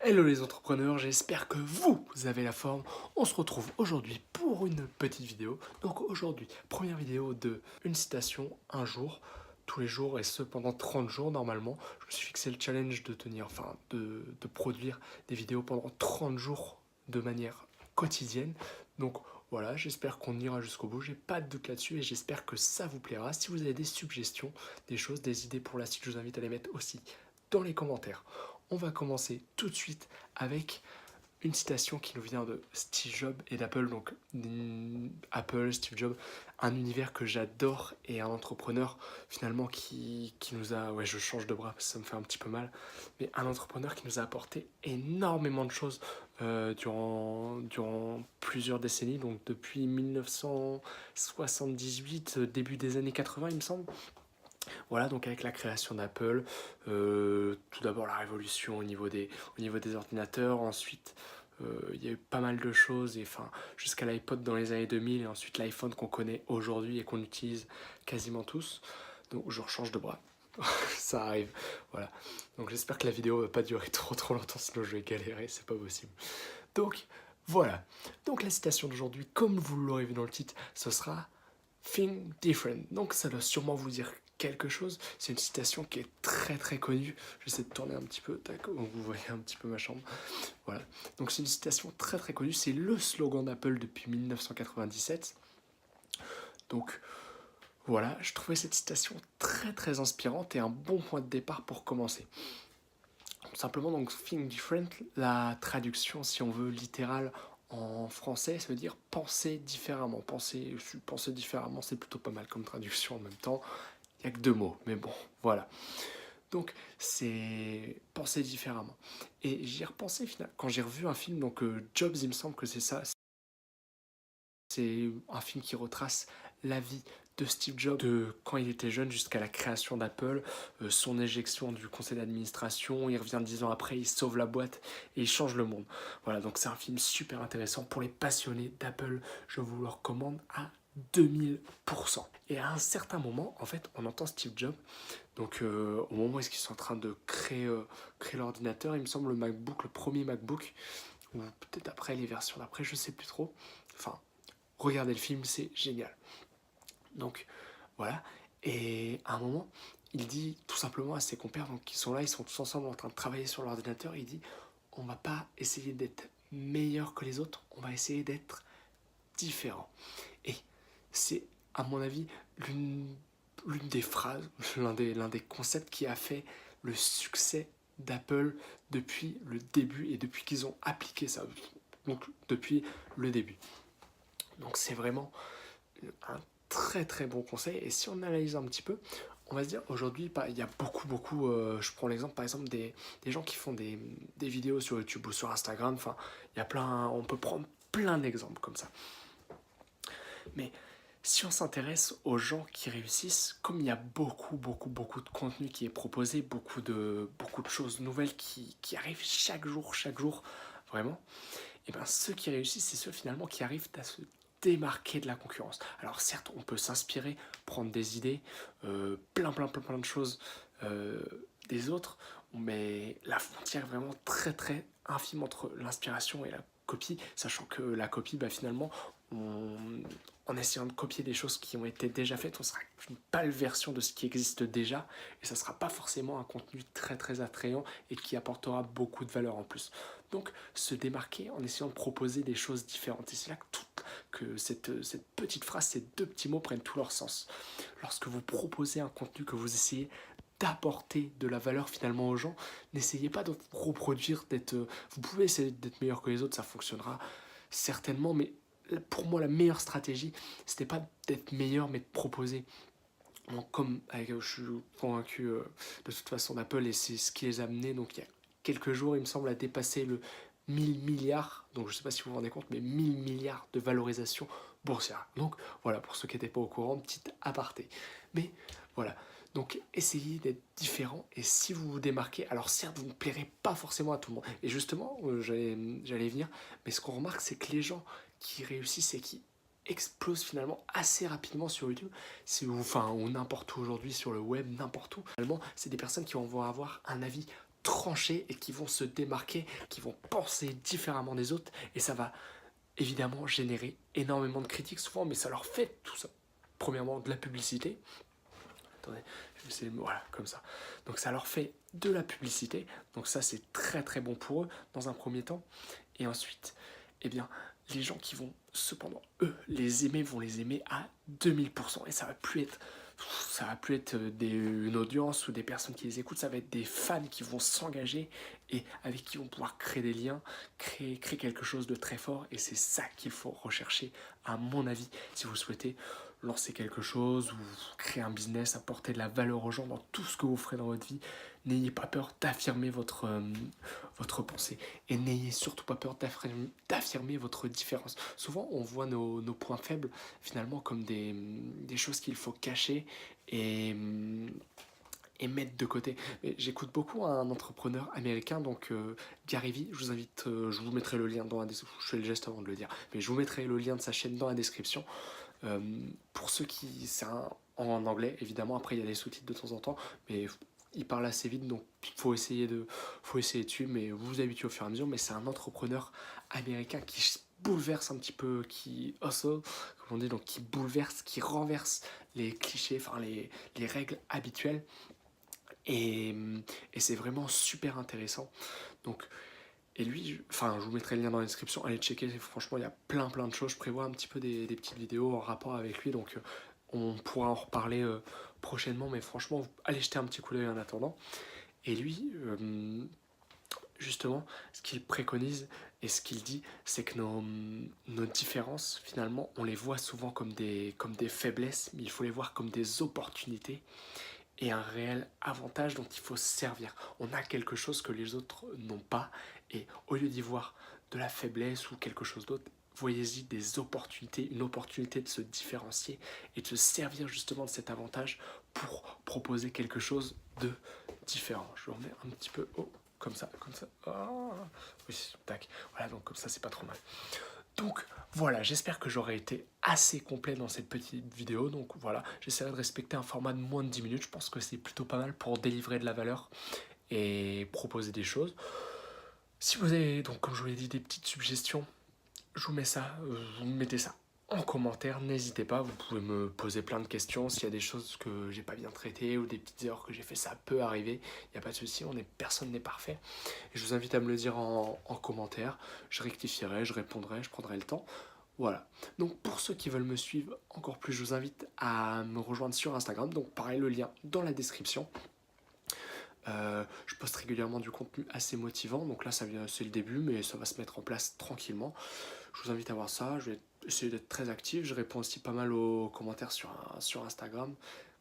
Hello les entrepreneurs, j'espère que vous avez la forme. On se retrouve aujourd'hui pour une petite vidéo. Donc aujourd'hui, première vidéo de une citation un jour, tous les jours et ce pendant 30 jours normalement. Je me suis fixé le challenge de tenir, de produire des vidéos pendant 30 jours de manière quotidienne. Donc voilà, j'espère qu'on ira jusqu'au bout. J'ai pas de doute là-dessus et j'espère que ça vous plaira. Si vous avez des suggestions, des choses, des idées pour la suite, je vous invite à les mettre aussi dans les commentaires. On va commencer tout de suite avec une citation qui nous vient de Steve Jobs et d'Apple. Donc Apple, Steve Jobs, un univers que j'adore et un entrepreneur finalement qui nous a, ouais je change de bras parce que ça me fait un petit peu mal, mais un entrepreneur qui nous a apporté énormément de choses durant plusieurs décennies, donc depuis 1978, début des années 80 il me semble. Voilà, donc avec la création d'Apple, tout d'abord la révolution au niveau des ordinateurs, ensuite il y a eu pas mal de choses, et enfin jusqu'à l'iPod dans les années 2000, et ensuite l'iPhone qu'on connaît aujourd'hui et qu'on utilise quasiment tous. Donc je rechange de bras, ça arrive, voilà. Donc j'espère que la vidéo va pas durer trop longtemps, sinon je vais galérer, c'est pas possible. Donc voilà, donc la citation d'aujourd'hui, comme vous l'aurez vu dans le titre, ce sera Think Different. Donc ça doit sûrement vous dire quelque chose. C'est une citation qui est très connue. J'essaie de tourner un petit peu, d'accord, vous voyez un petit peu ma chambre. Voilà. Donc c'est une citation très connue. C'est le slogan d'Apple depuis 1997. Donc voilà, je trouvais cette citation très inspirante et un bon point de départ pour commencer. Simplement, donc Think Different, la traduction, si on veut, littérale en français, ça veut dire penser différemment. Penser différemment, c'est plutôt pas mal comme traduction en même temps. Il n'y a que deux mots, mais bon, voilà. Donc, c'est penser différemment. Et j'y ai repensé finalement, quand j'ai revu un film, donc Jobs, il me semble que c'est ça. C'est un film qui retrace la vie de Steve Jobs, de quand il était jeune jusqu'à la création d'Apple, son éjection du conseil d'administration, il revient 10 ans après, il sauve la boîte et il change le monde. Voilà, donc c'est un film super intéressant pour les passionnés d'Apple, je vous le recommande à 2000%. Et à un certain moment, en fait, on entend Steve Jobs, donc au moment où ils sont en train de créer l'ordinateur, il me semble le MacBook, le premier MacBook, ou peut-être après les versions d'après, je sais plus trop. Enfin, regardez le film, c'est génial. Donc voilà, et à un moment, il dit tout simplement à ses compères, donc ils sont là, ils sont tous ensemble en train de travailler sur l'ordinateur, il dit on va pas essayer d'être meilleur que les autres, on va essayer d'être différent. Et c'est à mon avis l'une des phrases, l'un des concepts qui a fait le succès d'Apple depuis le début et depuis qu'ils ont appliqué ça, donc depuis le début. Donc c'est vraiment un très bon conseil. Et si on analyse un petit peu, on va se dire aujourd'hui, il y a beaucoup, je prends l'exemple par exemple des gens qui font des vidéos sur YouTube ou sur Instagram, enfin, il y a plein, on peut prendre plein d'exemples comme ça. Mais si on s'intéresse aux gens qui réussissent, comme il y a beaucoup de contenu qui est proposé, beaucoup de choses nouvelles qui arrivent chaque jour, vraiment, et bien ceux qui réussissent, c'est ceux finalement qui arrivent à se démarquer de la concurrence. Alors certes, on peut s'inspirer, prendre des idées, plein de choses des autres, mais la frontière est vraiment très infime entre l'inspiration et la copie, sachant que la copie, finalement, en essayant de copier des choses qui ont été déjà faites, on sera une pâle version de ce qui existe déjà, et ça ne sera pas forcément un contenu très attrayant et qui apportera beaucoup de valeur en plus. Donc se démarquer en essayant de proposer des choses différentes. Et c'est là que cette petite phrase, ces deux petits mots prennent tout leur sens. Lorsque vous proposez un contenu, que vous essayez d'apporter de la valeur finalement aux gens, n'essayez pas de reproduire, vous pouvez essayer d'être meilleur que les autres, ça fonctionnera certainement, mais pour moi la meilleure stratégie, c'était pas d'être meilleur, mais de proposer. Comme je suis convaincu de toute façon d'Apple, et c'est ce qui les a amenés, donc il y a quelques jours, il me semble, à dépasser le 1000 milliards, donc je ne sais pas si vous vous rendez compte, mais 1000 milliards de valorisation boursière. Donc voilà, pour ceux qui n'étaient pas au courant, petite aparté. Mais voilà, donc essayez d'être différent, et si vous vous démarquez, alors certes, vous ne plairez pas forcément à tout le monde, et justement, j'allais venir, mais ce qu'on remarque, c'est que les gens qui réussissent et qui explosent finalement assez rapidement sur YouTube, ou n'importe où aujourd'hui sur le web, n'importe où, finalement, c'est des personnes qui vont avoir un avis trancher et qui vont se démarquer, qui vont penser différemment des autres, et ça va évidemment générer énormément de critiques souvent, mais ça leur fait tout ça. Premièrement, de la publicité. Attendez, je vais essayer, voilà, comme ça. Donc ça leur fait de la publicité, donc ça c'est très très bon pour eux dans un premier temps. Et ensuite, eh bien, les gens qui vont cependant, eux, les aimer, vont les aimer à 2000%. Et ça va plus être une audience ou des personnes qui les écoutent, ça va être des fans qui vont s'engager et avec qui vont pouvoir créer des liens, créer quelque chose de très fort. Et c'est ça qu'il faut rechercher, à mon avis, si vous souhaitez lancer quelque chose ou créer un business, apporter de la valeur aux gens dans tout ce que vous ferez dans votre vie. N'ayez pas peur d'affirmer votre pensée et n'ayez surtout pas peur d'affirmer votre différence. Souvent, on voit nos points faibles finalement comme des choses qu'il faut cacher et mettre de côté. Mais j'écoute beaucoup un entrepreneur américain, donc Gary Vee. Je vous invite, je vous mettrai le lien dans la description. Je fais le geste avant de le dire, mais je vous mettrai le lien de sa chaîne dans la description. Pour ceux qui... C'est en anglais, évidemment. Après, il y a des sous-titres de temps en temps, mais il parle assez vite, donc faut essayer dessus, mais vous vous habituez au fur et à mesure. Mais c'est un entrepreneur américain qui bouleverse un petit peu, qui hustle, comme on dit, donc qui bouleverse, qui renverse les clichés, enfin les règles habituelles. Et c'est vraiment super intéressant. Donc, et lui, enfin, je vous mettrai le lien dans la description, allez checker, franchement, il y a plein de choses. Je prévois un petit peu des petites vidéos en rapport avec lui, donc on pourra en reparler prochainement, mais franchement, allez jeter un petit coup d'œil en attendant. Et lui, justement, ce qu'il préconise et ce qu'il dit, c'est que nos différences, finalement, on les voit souvent comme des faiblesses, mais il faut les voir comme des opportunités et un réel avantage dont il faut se servir. On a quelque chose que les autres n'ont pas, et au lieu d'y voir de la faiblesse ou quelque chose d'autre, voyez-y des opportunités, une opportunité de se différencier et de se servir justement de cet avantage pour proposer quelque chose de différent. Je le remets un petit peu haut, comme ça. Oh, oui, tac. Voilà, donc comme ça, c'est pas trop mal. Donc voilà, j'espère que j'aurai été assez complet dans cette petite vidéo. Donc voilà, j'essaierai de respecter un format de moins de 10 minutes. Je pense que c'est plutôt pas mal pour délivrer de la valeur et proposer des choses. Si vous avez, donc comme je vous l'ai dit, des petites suggestions, je vous mets ça, vous mettez ça en commentaire, n'hésitez pas, vous pouvez me poser plein de questions, s'il y a des choses que j'ai pas bien traitées ou des petites erreurs que j'ai fait, ça peut arriver, il n'y a pas de souci, personne n'est parfait. Et je vous invite à me le dire en commentaire, je rectifierai, je répondrai, je prendrai le temps. Voilà, donc pour ceux qui veulent me suivre encore plus, je vous invite à me rejoindre sur Instagram, donc pareil, le lien dans la description. Je poste régulièrement du contenu assez motivant, donc là c'est le début, mais ça va se mettre en place tranquillement. Je vous invite à voir ça, je vais essayer d'être très actif, je réponds aussi pas mal aux commentaires sur Instagram,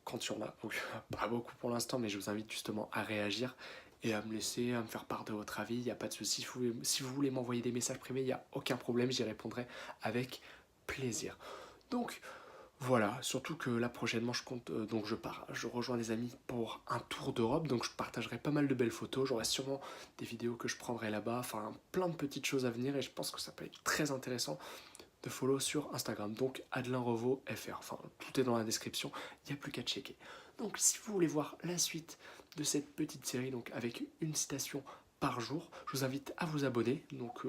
quand il y en a, donc pas beaucoup pour l'instant, mais je vous invite justement à réagir et à me laisser, à me faire part de votre avis, il n'y a pas de souci. Si vous voulez m'envoyer des messages privés, il n'y a aucun problème, j'y répondrai avec plaisir. Donc voilà, surtout que là prochainement je compte, donc je rejoins des amis pour un tour d'Europe, donc je partagerai pas mal de belles photos, j'aurai sûrement des vidéos que je prendrai là-bas, enfin plein de petites choses à venir et je pense que ça peut être très intéressant de follow sur Instagram, donc Adelin Revaux FR, enfin tout est dans la description, il n'y a plus qu'à checker. Donc si vous voulez voir la suite de cette petite série, donc avec une citation par jour, je vous invite à vous abonner, donc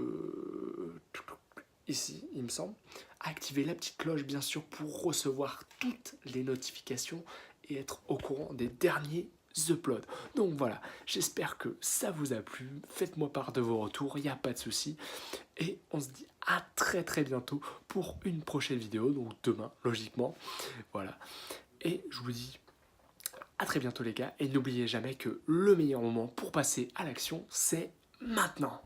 ici, il me semble. Activez la petite cloche, bien sûr, pour recevoir toutes les notifications et être au courant des derniers uploads. Donc voilà, j'espère que ça vous a plu. Faites-moi part de vos retours, il n'y a pas de souci. Et on se dit à très bientôt pour une prochaine vidéo, donc demain, logiquement. Voilà. Et je vous dis à très bientôt les gars. Et n'oubliez jamais que le meilleur moment pour passer à l'action, c'est maintenant.